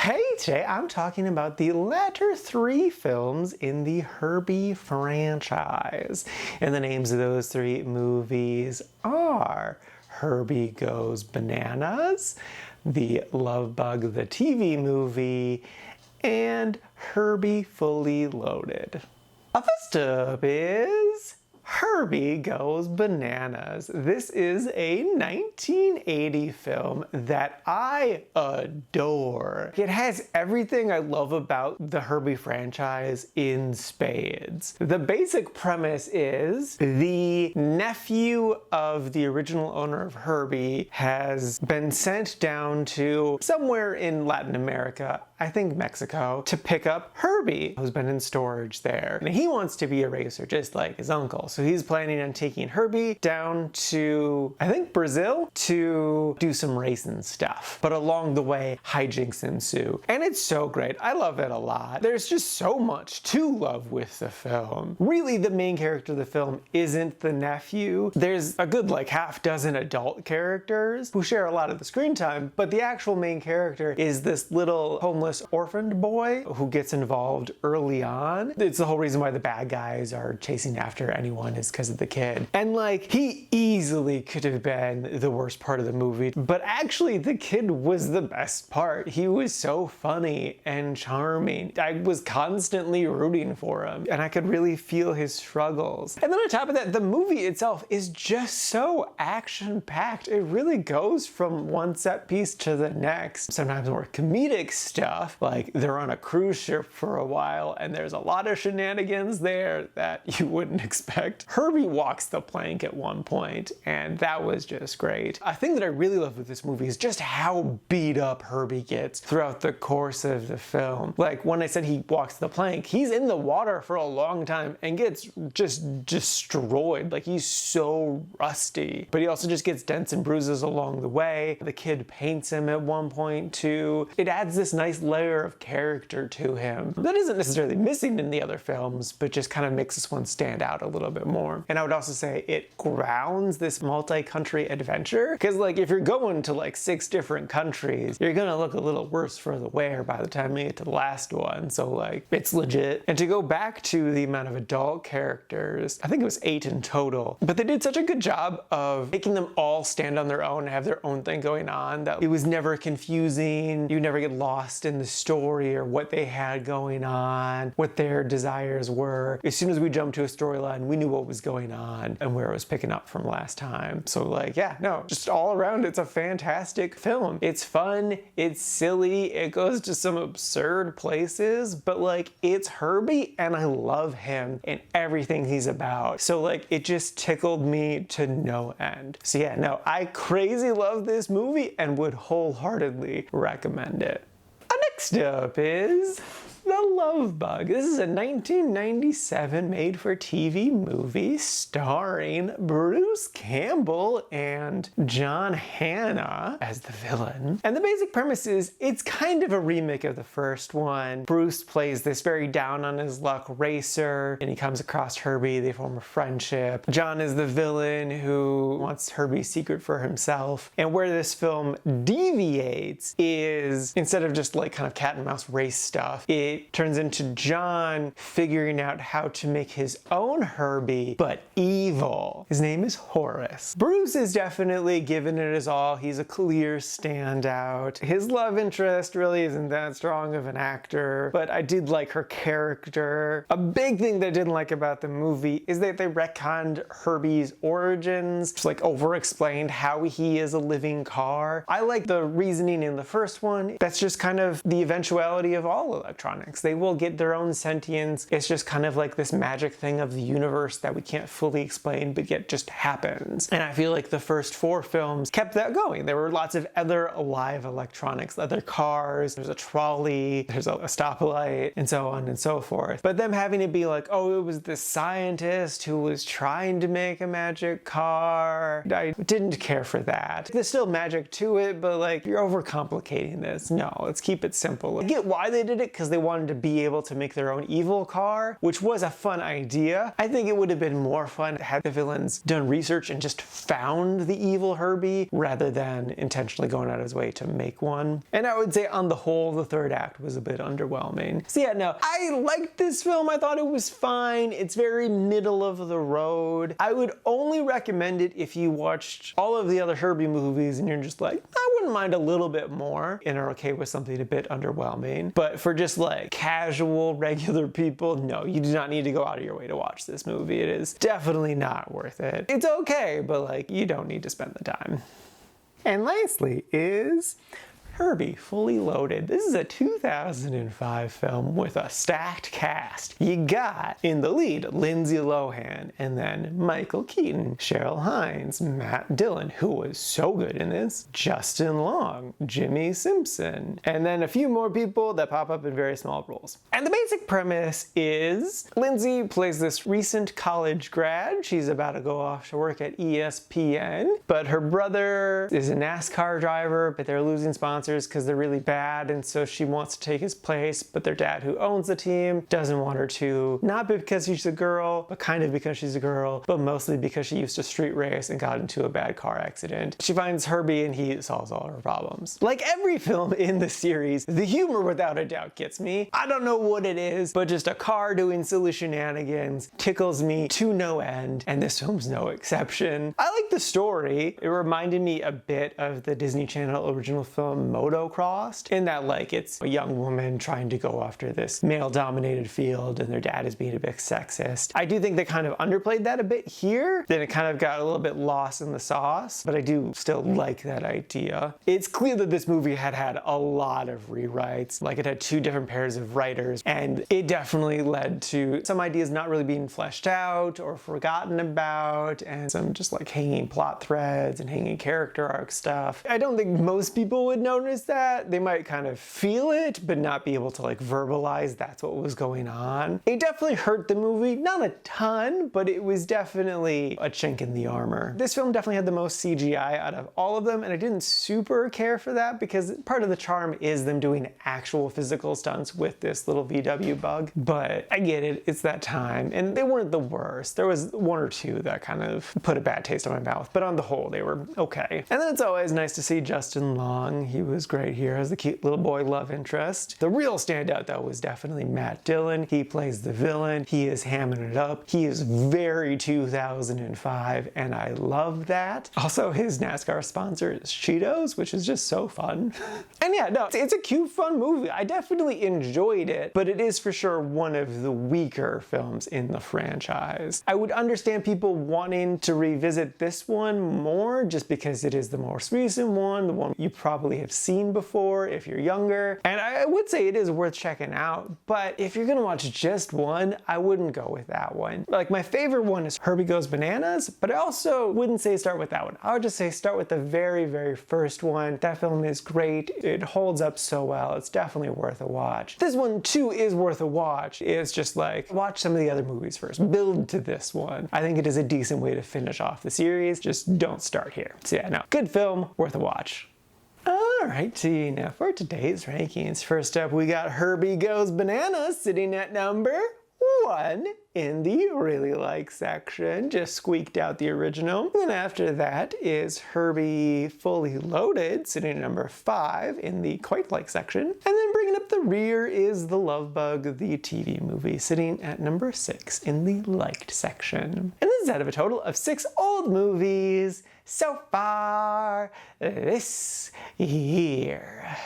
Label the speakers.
Speaker 1: Hey, today I'm talking about the latter 3 films in the Herbie franchise. And the names of those 3 movies are Herbie Goes Bananas, The Love Bug the TV movie, and Herbie Fully Loaded. First up is Herbie Goes Bananas. This is a 1980 film that I adore. It has everything I love about the Herbie franchise in spades. The basic premise is the nephew of the original owner of Herbie has been sent down to somewhere in Latin America, I think Mexico, to pick up Herbie, who's been in storage there. And he wants to be a racer just like his uncle. So he's planning on taking Herbie down to, I think, Brazil to do some racing stuff. But along the way, hijinks ensue. And it's so great. I love it a lot. There's just so much to love with the film. Really, the main character of the film isn't the nephew. There's a good half dozen adult characters who share a lot of the screen time, but the actual main character is this little homeless orphaned boy who gets involved early on. It's the whole reason why the bad guys are chasing after anyone is because of the kid. And he easily could have been the worst part of the movie, but actually the kid was the best part. He was so funny and charming. I was constantly rooting for him and I could really feel his struggles. And then on top of that, the movie itself is just so action-packed. It really goes from one set piece to the next. Sometimes more comedic stuff, like they're on a cruise ship for a while and there's a lot of shenanigans there that you wouldn't expect. Herbie walks the plank at one point, and that was just great. A thing that I really love with this movie is just how beat up Herbie gets throughout the course of the film. When I said he walks the plank, he's in the water for a long time and gets just destroyed. He's so rusty. But he also just gets dents and bruises along the way. The kid paints him at one point too. It adds this nice layer of character to him that isn't necessarily missing in the other films, but just kind of makes this one stand out a little bit more. And I would also say it grounds this multi-country adventure, because if you're going to 6 different countries, you're gonna look a little worse for the wear by the time you get to the last one. So it's legit. And to go back to the amount of adult characters, I think it was 8 in total, but they did such a good job of making them all stand on their own and have their own thing going on that it was never confusing. You never get lost in the story or what they had going on, what their desires were. As soon as we jumped to a storyline, we knew what was going on and where it was picking up from last time. So just all around, it's a fantastic film. It's fun, it's silly, it goes to some absurd places, but it's Herbie and I love him and everything he's about. So it just tickled me to no end. So yeah, no, I crazy love this movie and would wholeheartedly recommend it. Next up is The Love Bug. This is a 1997 made-for-TV movie starring Bruce Campbell and John Hannah as the villain. And the basic premise is it's kind of a remake of the first one. Bruce plays this very down-on-his-luck racer, and he comes across Herbie. They form a friendship. John is the villain who wants Herbie's secret for himself. And where this film deviates is, instead of just kind of cat and mouse race stuff, it turns into John figuring out how to make his own Herbie, but evil. His name is Horace. Bruce is definitely giving it his all. He's a clear standout. His love interest really isn't that strong of an actor, but I did like her character. A big thing that I didn't like about the movie is that they retconned Herbie's origins, just over-explained how he is a living car. I like the reasoning in the first one. That's just kind of the eventuality of all electronics. They will get their own sentience. It's just kind of this magic thing of the universe that we can't fully explain, but yet just happens. And I feel like the first 4 films kept that going. There were lots of other alive electronics, other cars, there's a trolley, there's a stoplight, and so on and so forth. But them having it be oh, it was this scientist who was trying to make a magic car, I didn't care for that. There's still magic to it, but you're overcomplicating this. No, let's keep it simple. I get why they did it, because they wanted to be able to make their own evil car, which was a fun idea. I think it would have been more fun had the villains done research and just found the evil Herbie rather than intentionally going out of his way to make one. And I would say on the whole, the third act was a bit underwhelming. So yeah, no, I liked this film. I thought it was fine. It's very middle of the road. I would only recommend it if you watched all of the other Herbie movies and you're just like, I wouldn't mind a little bit more and are okay with something a bit underwhelming. But for just like casual, regular people, no, you do not need to go out of your way to watch this movie. It is definitely not worth it. It's okay, but like, you don't need to spend the time. And lastly is Herbie Fully Loaded. This is a 2005 film with a stacked cast. You got in the lead Lindsay Lohan, and then Michael Keaton, Cheryl Hines, Matt Dillon, who was so good in this, Justin Long, Jimmy Simpson, and then a few more people that pop up in very small roles. And the basic premise is Lindsay plays this recent college grad. She's about to go off to work at ESPN, but her brother is a NASCAR driver, but they're losing sponsors because they're really bad, and so she wants to take his place, but their dad, who owns the team, doesn't want her to. Not because she's a girl, but kind of because she's a girl, but mostly because she used to street race and got into a bad car accident. She finds Herbie and he solves all her problems. Like every film in the series, the humor without a doubt gets me. I don't know what it is, but just a car doing silly shenanigans tickles me to no end, and this film's no exception. I like the story. It reminded me a bit of the Disney Channel original film Motocrossed, in that like it's a young woman trying to go after this male-dominated field and their dad is being a bit sexist. I do think they kind of underplayed that a bit here, then it kind of got a little bit lost in the sauce, but I do still like that idea. It's clear that this movie had a lot of rewrites, like it had 2 different pairs of writers, and it definitely led to some ideas not really being fleshed out or forgotten about, and some just like hanging plot threads and hanging character arc stuff. I don't think most people would notice that. They might kind of feel it, but not be able to like verbalize that's what was going on. It definitely hurt the movie, not a ton, but it was definitely a chink in the armor. This film definitely had the most CGI out of all of them, and I didn't super care for that because part of the charm is them doing actual physical stunts with this little VW bug. But I get it, it's that time, and they weren't the worst. There was 1 or 2 that kind of put a bad taste in my mouth, but on the whole, they were okay. And then it's always nice to see Justin Long. He was great here as the cute little boy love interest. The real standout though was definitely Matt Dillon. He plays the villain. He is hamming it up. He is very 2005 and I love that. Also, his NASCAR sponsor is Cheetos, which is just so fun. And yeah, no, it's a cute, fun movie. I definitely enjoyed it, but it is for sure one of the weaker films in the franchise. I would understand people wanting to revisit this one more just because it is the most recent one, the one you probably have seen before if you're younger. And I would say it is worth checking out, but if you're gonna watch just one, I wouldn't go with that one. Like my favorite one is Herbie Goes Bananas, but I also wouldn't say start with that one. I would just say start with the very, very first one. That film is great. It holds up so well. It's definitely worth a watch. This one too is worth a watch. It's just like, watch some of the other movies first. Build to this one. I think it is a decent way to finish off the series. Just don't start here. So yeah, no, good film, worth a watch. Alrighty, now for today's rankings. First up, we got Herbie Goes Bananas sitting at number 1 in the really like section, just squeaked out the original. And then after that is Herbie Fully Loaded, sitting at number 5 in the quite like section. And then bringing up the rear is The Love Bug, the TV movie, sitting at number 6 in the liked section. And this is out of a total of 6 old movies so far this year.